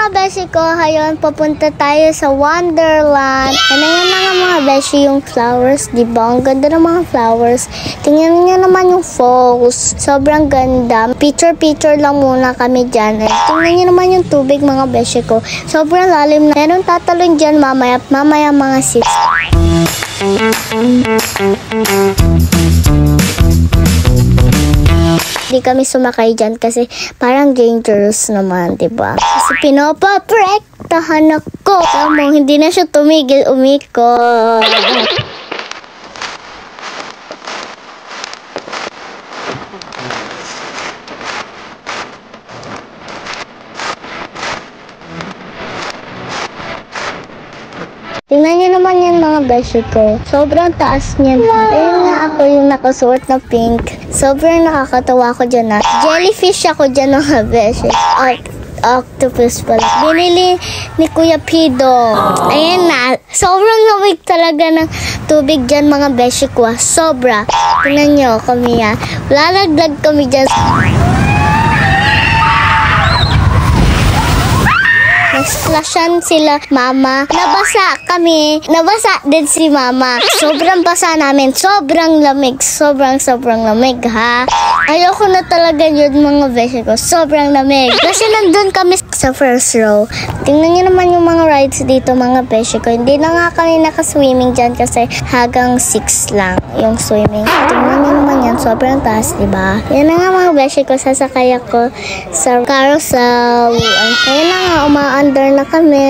mga beshi ko, ngayon papunta tayo sa Wonderland. Yan na nga mga beshi yung flowers, diba? Ang ganda ng mga flowers. Tingnan nyo naman yung falls. Sobrang ganda. Picture lang muna kami dyan. Tingnan nyo naman yung tubig mga beshi ko. Sobrang lalim na. Meron tatalon dyan mamaya mga 6. Hindi kami sumakay dyan kasi parang dangerous naman, diba? Kasi pinapaprektahan ako. Tama, hindi na siya tumigil umikot. Tingnan niyo naman yan mga beshi ko. Sobrang taas niyan. Ayun nga ako yung nakasuot na pink. Sobrang nakakatawa ko dyan na. Jellyfish ako dyan mga beshi. Octopus pala. Binili ni Kuya Pido. Ayan na. Sobrang lamig talaga ng tubig dyan mga beshi ko. Sobra. Tingnan nyo kami yan. Lalaglag kami dyan. Nag-splashan sila mama. Nabasa kami. Nabasa din si mama. Sobrang basa namin. Sobrang lamig. Sobrang lamig ha. Ayoko na talaga yun mga beshi ko. Sobrang lamig. Kasi nandun kami sa first row. Tingnan nyo naman yung mga rides dito mga beshi ko. Hindi na nga kami nakaswimming dyan kasi hanggang 6 lang yung swimming. Tingnan nyo naman yan. Sobrang taas, diba? Yan na nga mga beshi ko. Sasakay ako sa carousel. Ayun na nga. Under na kami.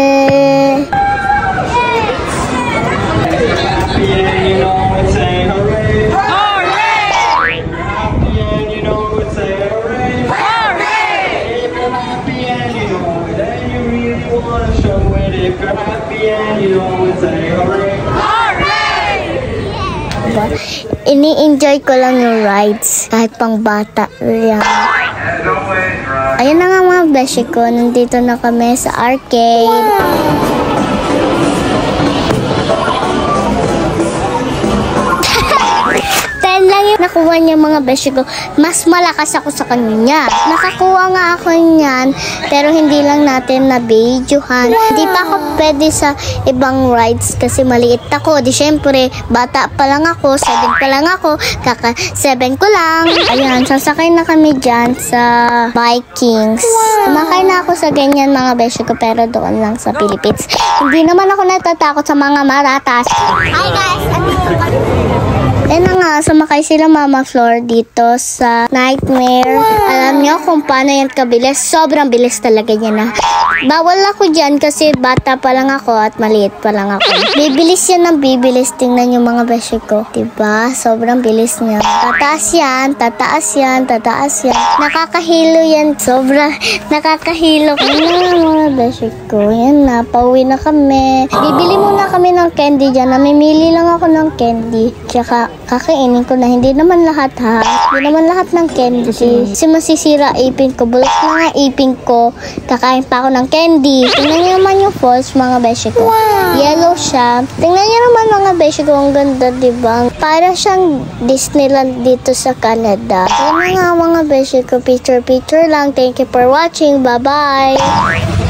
Ini-enjoy ko lang yung rides kahit pang bata yan. Ayun na nga mga beshi ko, nandito na kami sa arcade. Lang yung nakuha niya mga beshi ko. Mas malakas ako sa kanya. Nakakuha nga ako niyan, pero hindi lang natin na-videohan. Hindi pa ako pwede sa ibang rides kasi maliit ako. Di syempre, bata pa lang ako, 7 pa lang ako, kaka 7 ko lang. Ayan, sasakay na kami dyan sa Vikings. Sumakay na ako sa ganyan mga beshi ko, pero doon lang sa Philippines. Hindi naman ako natatakot sa mga maratas. Hi guys! Yan na nga, sumakay sila Mama Flor dito sa Nightmare. Alam nyo kung paano yan kabilis? Sobrang bilis talaga niya na. Bawal ako dyan kasi bata pa lang ako at maliit pa lang ako. Bibilis yan ng bibilis. Tingnan yung mga beshi ko. Diba? Sobrang bilis niya. Tataas yan, tataas yan, tataas yan. Nakakahilo yan. Sobrang nakakahilo. Yan na mga beshi ko. Yan na, pauwi na kami. Bibili muna kami ng candy dyan. Namimili lang ako ng candy. Tsaka kakainin ko na. Hindi naman lahat ha. Hindi naman lahat ng candy. Kasi masisira ipin ko. Bulok na nga ipin ko. Kakain pa ako ng candy. Tingnan nyo naman yung falls mga beshi ko. Yellow siya. Tingnan nyo naman mga beshi ko. Ang ganda diba? Para siyang Disneyland dito sa Canada. Yan na nga mga beshi ko. Picture lang. Thank you for watching. Bye bye.